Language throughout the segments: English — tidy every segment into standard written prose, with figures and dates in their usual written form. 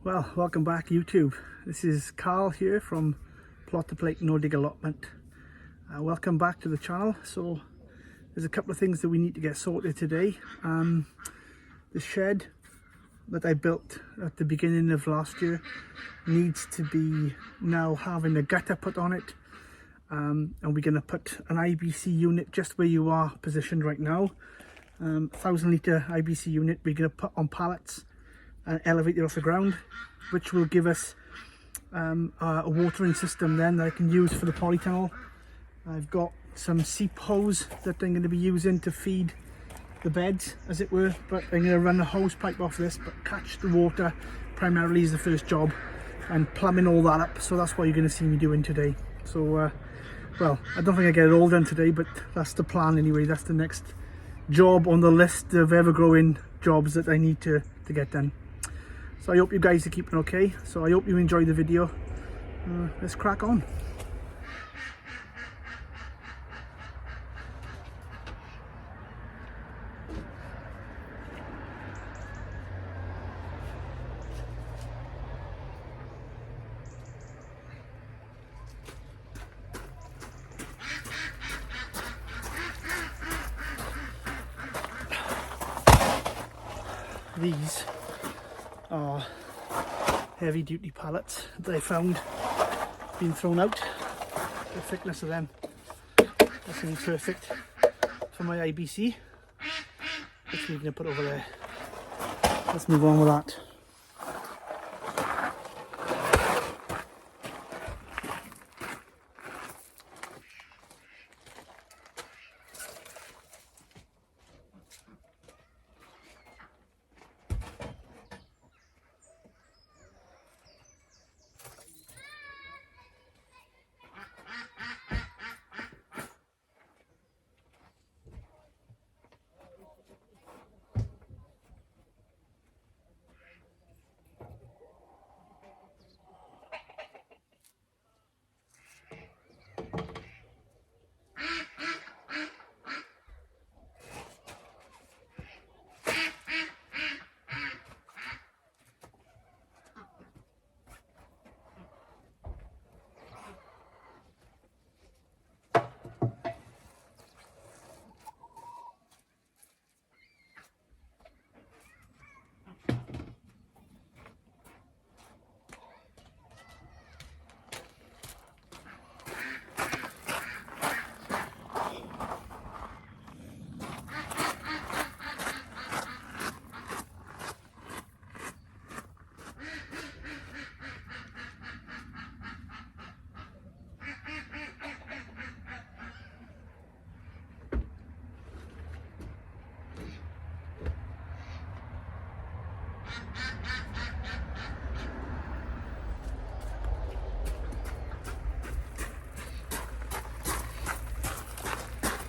Well, welcome back YouTube. This is Carl here from Plot to Plate No Dig Allotment. Welcome back to the channel. So there's a couple of things that we need to get sorted today. The shed that I built at the beginning of last year needs to be now having a gutter put on it, and we're going to put an IBC unit just where you are positioned right now. 1,000 litre IBC unit we're going to put on pallets and elevate it off the ground, which will give us a watering system then that I can use for the polytunnel. I've got some seep hose that I'm going to be using to feed the beds, as it were, but I'm going to run a hose pipe off this, but catch the water primarily is the first job, and plumbing all that up. So that's what you're going to see me doing today. So well, I don't think I get it all done today, but that's the plan anyway. That's the next job on the list of ever-growing jobs that I need to get done. So I hope you guys are keeping okay. So I hope you enjoy the video. Let's crack on. These are heavy duty pallets that I found being thrown out. The thickness of them is going to be perfect for my IBC, which we're going to put over there. Let's move on with that.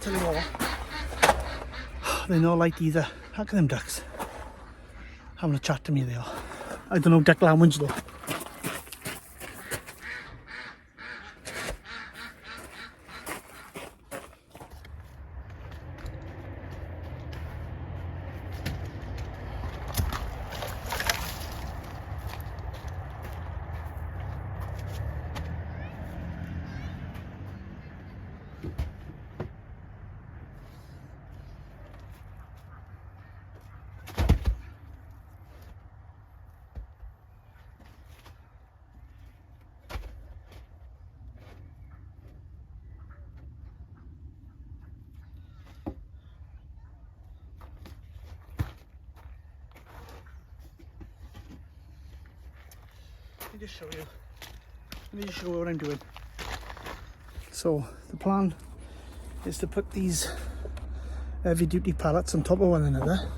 Tell you what, they're not light either. Look at them ducks having a chat to me. They are. I don't know duck language though. Let me just show you what I'm doing. So the plan is to put these heavy duty pallets on top of one another.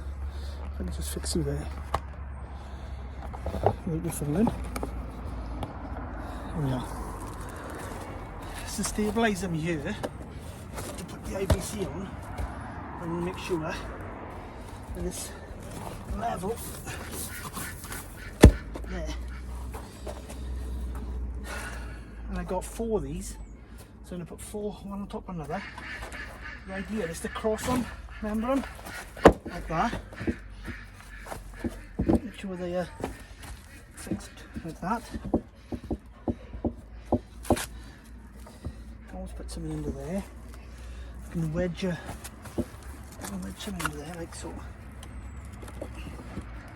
I can just fix you there. Wait, we're filling. There we are. Just to stabilise them here, to put the IBC on, I'm going to make sure that it's level there. And I got 4 of these, so I'm going to put 4 one on top of another. The idea is to cross them, remember them, like that. Make sure they fixed like that. Always put something into there. You can wedge something into there like so.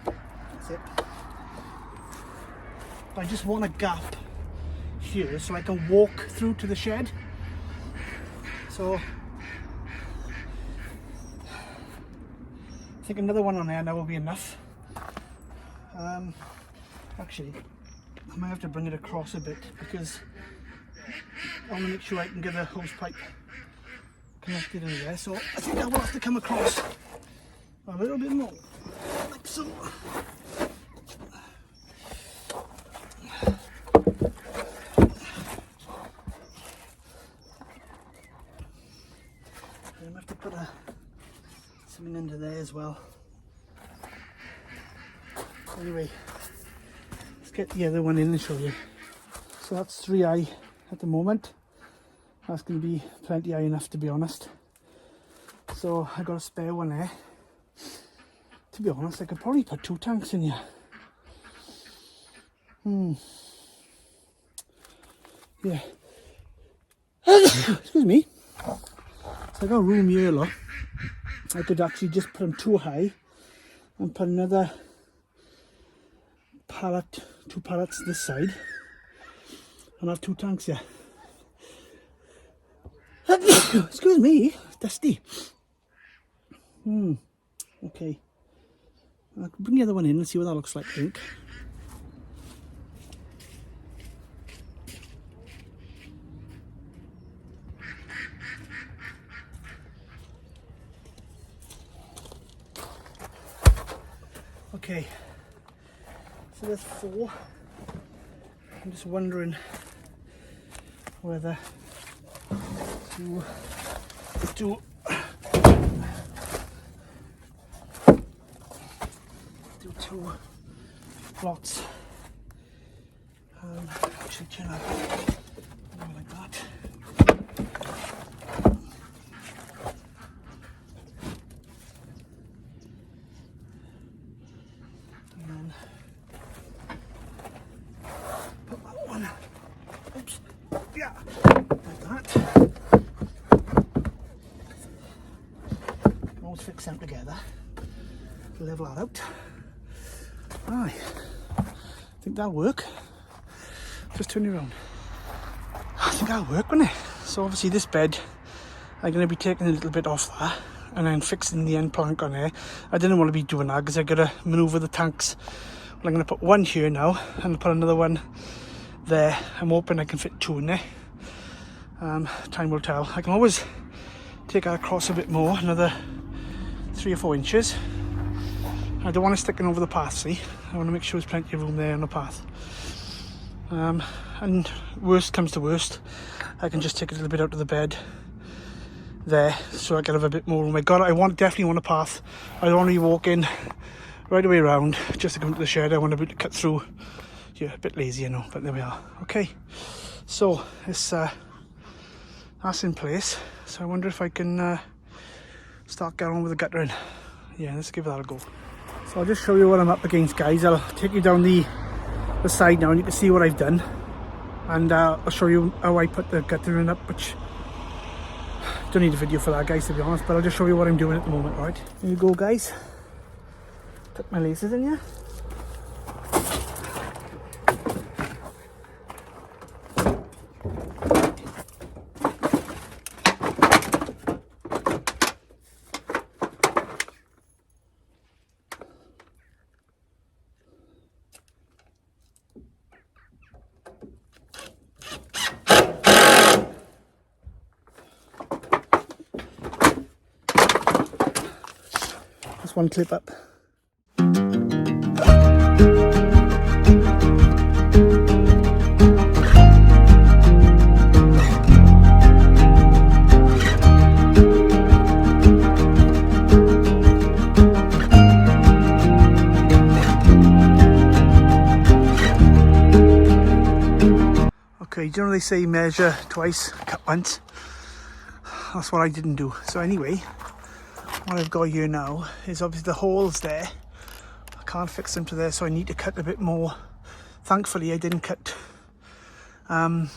That's it. I just want a gap here so I can walk through to the shed. So I think another one on there now will be enough. Actually, I might have to bring it across a bit because I want to make sure I can get a hose pipe connected in there. So I think I will have to come across a little bit more, like so. I have to put something under there as well. Anyway, let's get the other one in and show you. So that's 3i at the moment. That's going to be plenty high enough, to be honest. So I got a spare one there. To be honest, I could probably put 2 tanks in here. Yeah. Excuse me. So I got room here, look. I could actually just put them 2 high and put another pallet, 2 pallets this side, and have 2 tanks here. Excuse me, dusty. Okay. I'll bring the other one in and see what that looks like, I think. Okay, so there's 4. I'm just wondering whether to do two lots. Actually turn up like that. And then put that one. Oops. Yeah. Like that. Always fix them together. Level that out. Aye. I think that'll work. Just turn it around. I think that'll work, won't it? So obviously this bed, I'm going to be taking a little bit off that and then fixing the end plank on there. I didn't want to be doing that because I got to manoeuvre the tanks. Well, I'm going to put one here now and I'll put another one there. I'm hoping I can fit 2 in there. Time will tell. I can always take that across a bit more, another 3 or 4 inches. I don't want to stick it over the path, see? I want to make sure there's plenty of room there on the path. And worst comes to worst, I can just take a little bit out of the bed there so I can have a bit more room. I definitely want a path. I don't want to be walking right the way around just to come to the shed. I want to be able to cut through. Yeah, a bit lazy, I know, but there we are. Okay, so it's that's in place. So I wonder if I can start getting on with the guttering. Yeah, let's give that a go. So I'll just show you what I'm up against, guys. I'll take you down the side now and you can see what I've done, and I'll show you how I put the guttering up, which don't need a video for that, guys, to be honest, but I'll just show you what I'm doing at the moment. Right, here you go, guys. Tuck my laces in here. One clip up. Okay, generally say measure twice, cut once. That's what I didn't do. So anyway, what I've got here now is obviously the holes there. I can't fix them to there, so I need to cut a bit more Thankfully I didn't cut, I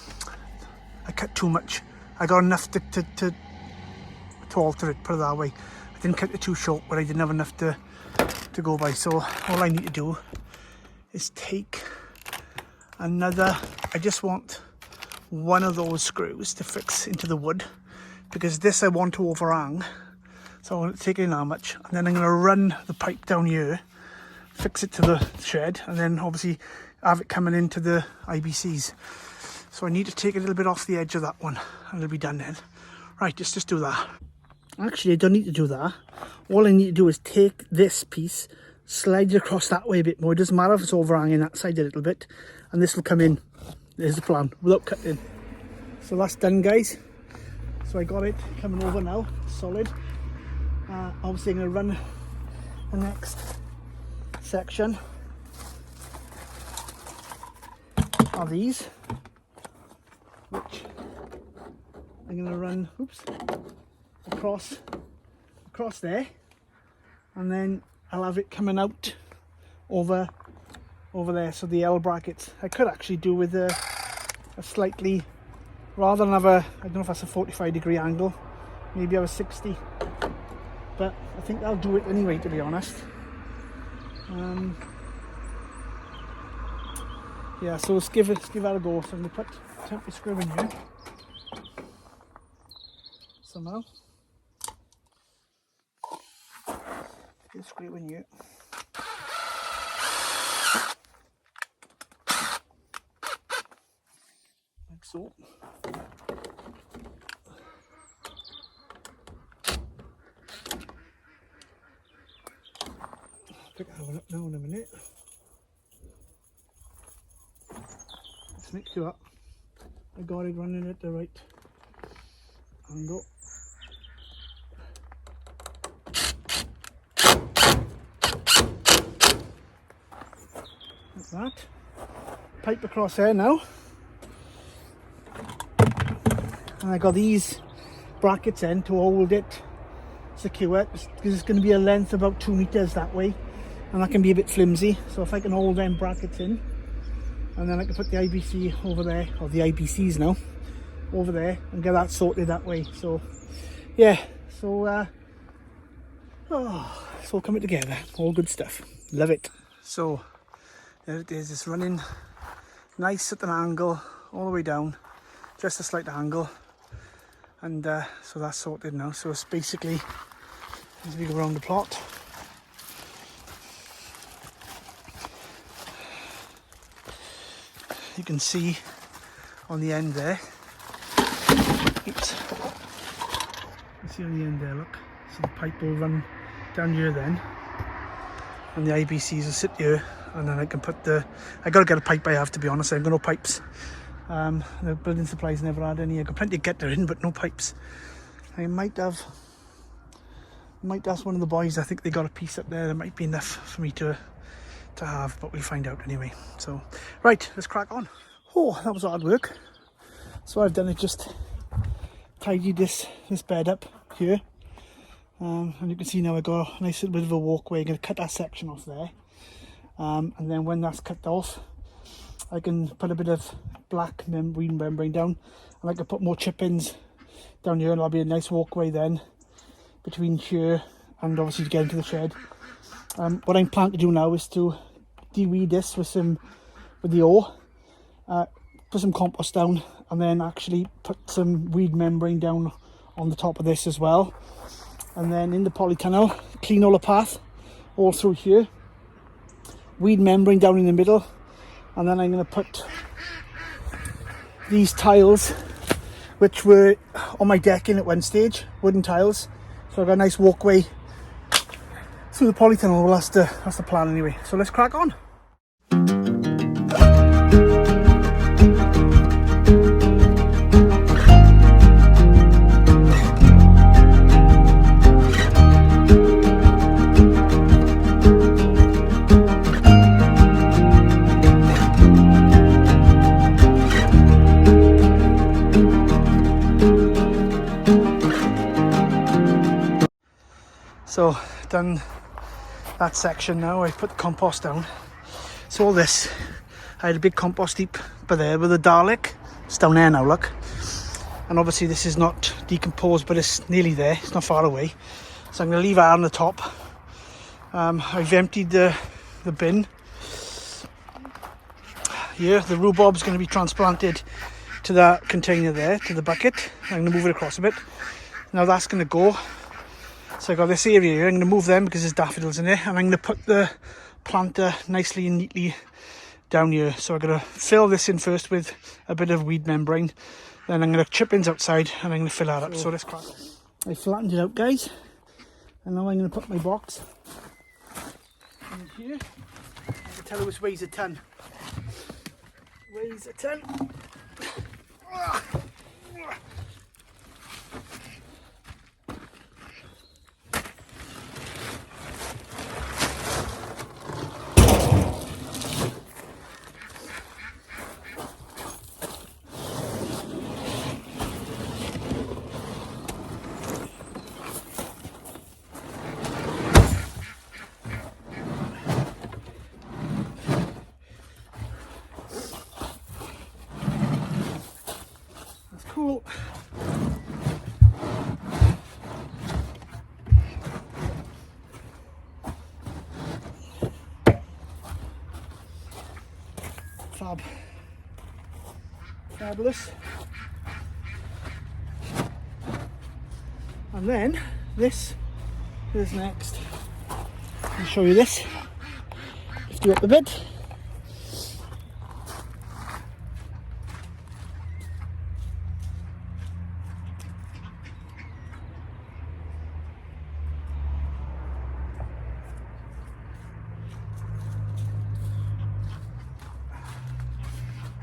cut too much. I got enough to alter it, put it that way. I didn't cut it too short, but I didn't have enough to go by. So all I need to do is take another, I just want one of those screws to fix into the wood, because this I want to overhang. So I want to take in that much, and then I'm going to run the pipe down here, fix it to the shed, and then obviously have it coming into the IBCs. So I need to take a little bit off the edge of that one, and it'll be done then. Right, just do that. Actually, I don't need to do that. All I need to do is take this piece, slide it across that way a bit more. It doesn't matter if it's overhanging that side a little bit, and this will come in. There's the plan, without cutting. So that's done, guys. So I got it coming over now, solid. Obviously I'm going to run the next section of these, which I'm going to run, across there, and then I'll have it coming out over there. So the L brackets I could actually do with a slightly, rather than have a, I don't know if that's a 45-degree angle, maybe have a 60, but I think I'll do it anyway, to be honest. Yeah, so let's give that a go. So I'm going to put a temporary screw in here somehow. Get a screw in here. Like so. Pick that one up now in a minute. Let's make sure I got it running at the right angle. Like that. Pipe across there now. And I got these brackets in to hold it secure, because it's going to be a length about 2 meters that way, and that can be a bit flimsy. So if I can hold them brackets in, and then I can put the IBC over there, or the IBCs now, over there, and get that sorted that way. So yeah, so it's all coming together, all good stuff, love it. So there it is, it's running nice at an angle all the way down, just a slight angle, and so that's sorted now. So it's basically, as we go around the plot, you can see on the end there, oops, you see on the end there, look, so the pipe will run down here then, and the IBCs will sit here, and then I can put the, I gotta get a pipe, I have, to be honest. I've got no pipes. The building supplies never had any. I got plenty of getter in, but no pipes. I might ask one of the boys, I think they got a piece up there that might be enough for me to have, but we'll find out anyway. So right, let's crack on. Oh, that was hard work. So I've done it, just tidied this bed up here, and you can see now I got a nice little bit of a walkway. I'm going to cut that section off there, and then when that's cut off, I can put a bit of black weed membrane down, and I can put more chip-ins down here, and that'll be a nice walkway then between here and obviously to get into the shed. What I'm planning to do now is to de-weed this with the oar, put some compost down, and then actually put some weed membrane down on the top of this as well. And then in the polytunnel, clean all the path all through here, weed membrane down in the middle, and then I'm going to put these tiles, which were on my decking at one stage, wooden tiles. So I've got a nice walkway through the polytunnel. Well, that's the plan anyway. So let's crack on. So done that section now. I put the compost down. So all this I had a big compost heap by there with a Dalek. It's down there now, look. And obviously this is not decomposed, but it's nearly there. It's not far away. So I'm going to leave that on the top. I've emptied the bin. Here, the rhubarb's going to be transplanted to that container there, to the bucket. I'm going to move it across a bit. Now that's going to go. So I've got this area here. I'm going to move them because there's daffodils in there. And I'm going to put the planter nicely and neatly down here. So I'm going to fill this in first with a bit of weed membrane. Then I'm going to chip ins outside and I'm going to fill that up. So let's crack on. I flattened it out, guys. And now I'm going to put my box in here. I can tell you this weighs a ton. Weighs a ton. Cool. Fab. Fabulous. And then this is next. I'll show you this. Lift you up a bit.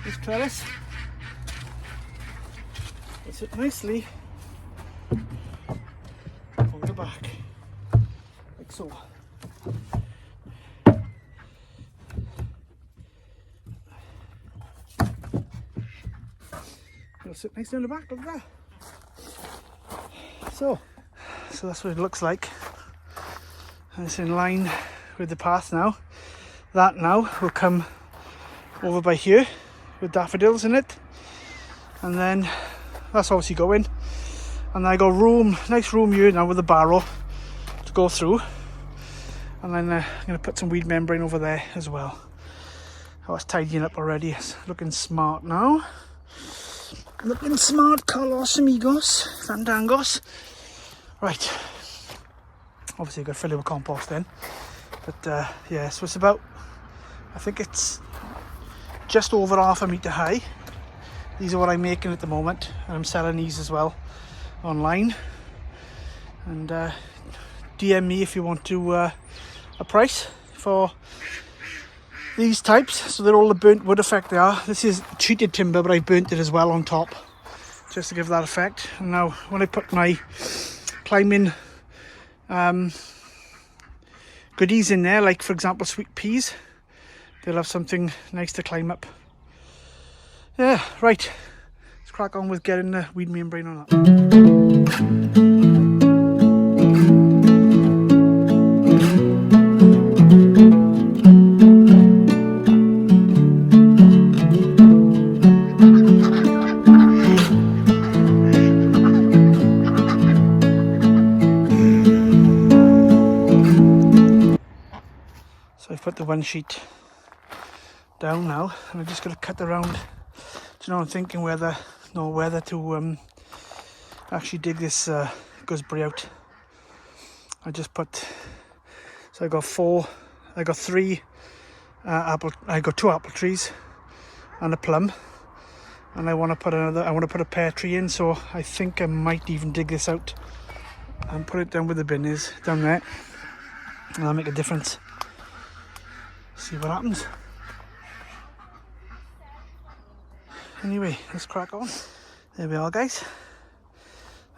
This trellis, it's it nicely on the back, like so. It'll sit nicely on the back, look at that. So that's what it looks like. And it's in line with the path now. That now will come over by here, with daffodils in it, and then that's obviously going, and I got room, nice room here now with the barrow to go through, and then I'm going to put some weed membrane over there as well. Oh, it's tidying up already. It's looking smart now. Looking smart, Carlos amigos, fandangos. Right, obviously I've got to fill it with compost then, but yeah, so it's about, I think it's just over half a metre high. These are what I'm making at the moment, and I'm selling these as well online. And DM me if you want to a price for these types. So they're all the burnt wood effect they are. This is treated timber, but I burnt it as well on top just to give that effect. And now when I put my climbing goodies in there, like for example sweet peas, they'll have something nice to climb up. Yeah, right. Let's crack on with getting the weed membrane on that. So I've put the one sheet down now, and I'm just going to cut around. Do you know, I'm thinking whether to actually dig this gooseberry out. I just put, so I got three I got two apple trees and a plum, and I want to put a pear tree in, so I think I might even dig this out and put it down where the bin is, down there, and that'll make a difference. See what happens. Anyway, let's crack on. There we are, guys.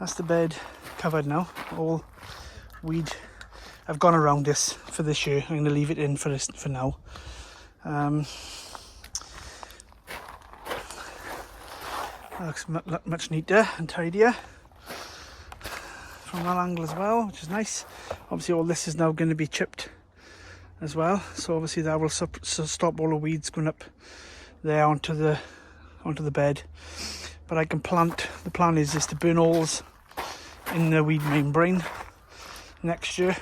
That's the bed covered now. All weed. I've gone around this for this year. I'm going to leave it in for now. Looks much neater and tidier from that angle as well, which is nice. Obviously all this is now going to be chipped as well, so obviously that will stop all the weeds going up there onto the bed. But I can plant, the plan is to burn holes in the weed membrane next year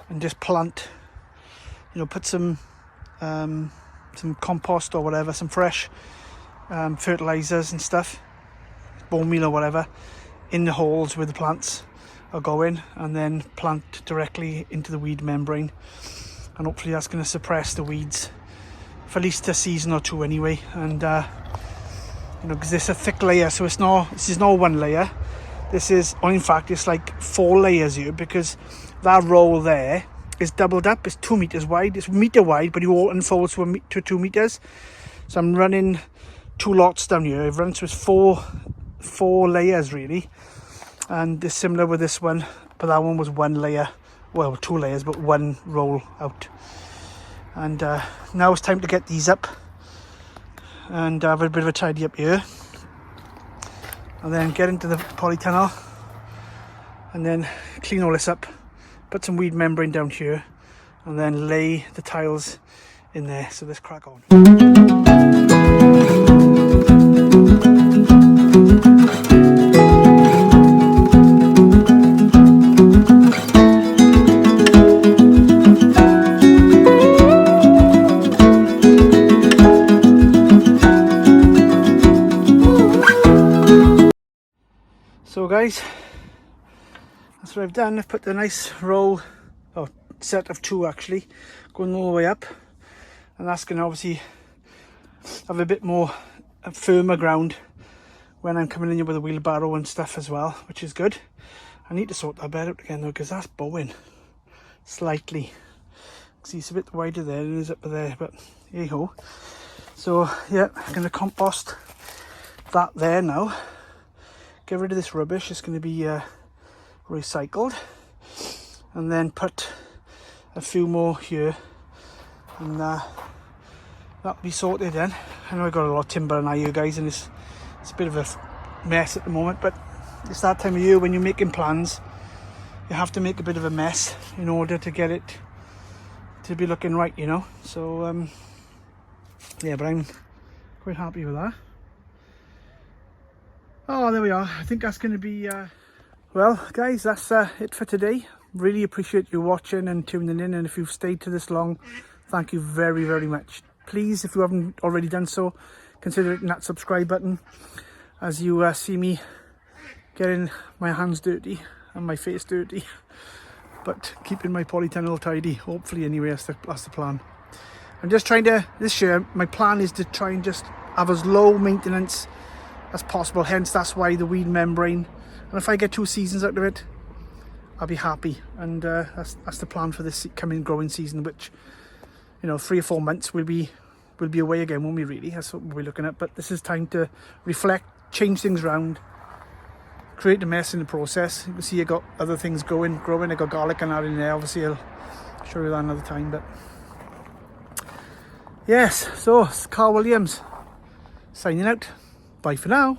and just plant, you know, put some compost or whatever, some fresh fertilizers and stuff, bone meal or whatever, in the holes where the plants are going, and then plant directly into the weed membrane, and hopefully that's going to suppress the weeds for at least a season or two anyway. And you know, because it's a thick layer, so this is not one layer, this is, or in fact it's like 4 layers here, because that roll there is doubled up. It's 2 meters wide, it's meter wide, but you unfold to 2 meters. So I'm running 2 lots down here. I've run through 4 layers really, and it's similar with this one, but that one was 1 layer, well 2 layers, but 1 roll out. And now it's time to get these up and have a bit of a tidy up here, and then get into the polytunnel and then clean all this up, put some weed membrane down here, and then lay the tiles in there. So let's crack on. So guys, that's what I've done. I've put the nice roll, or set of 2 actually, going all the way up, and that's going to obviously have a bit more firmer ground when I'm coming in here with a wheelbarrow and stuff as well, which is good. I need to sort that bed out again though, because that's bowing slightly. See, it's a bit wider there than it is up there, but here you go. So yeah, I'm going to compost that there now. Get rid of this rubbish, it's going to be recycled, and then put a few more here, and that'll be sorted then. I know I got a lot of timber and here guys, and it's a bit of a mess at the moment, but it's that time of year when you're making plans, you have to make a bit of a mess in order to get it to be looking right, you know. So yeah, but I'm quite happy with that. Oh, there we are. I think that's going to be well guys, that's it for today. Really appreciate you watching and tuning in, and if you've stayed to this long, thank you very, very much. Please, if you haven't already done so, consider hitting that subscribe button, as you see me getting my hands dirty and my face dirty, but keeping my polytunnel tidy, hopefully anyway. That's the plan. I'm just trying to, this year my plan is to try and just have as low maintenance as possible, hence that's why the weed membrane, and if I get 2 seasons out of it, I'll be happy. And that's the plan for this coming growing season, which, you know, 3 or 4 months we'll be away again, won't we really? That's what we're looking at. But this is time to reflect, change things around, create a mess in the process. You can see I got other things growing. I got garlic and that in there, obviously I'll show you that another time. But yes, so it's Carl Williams signing out. Bye for now.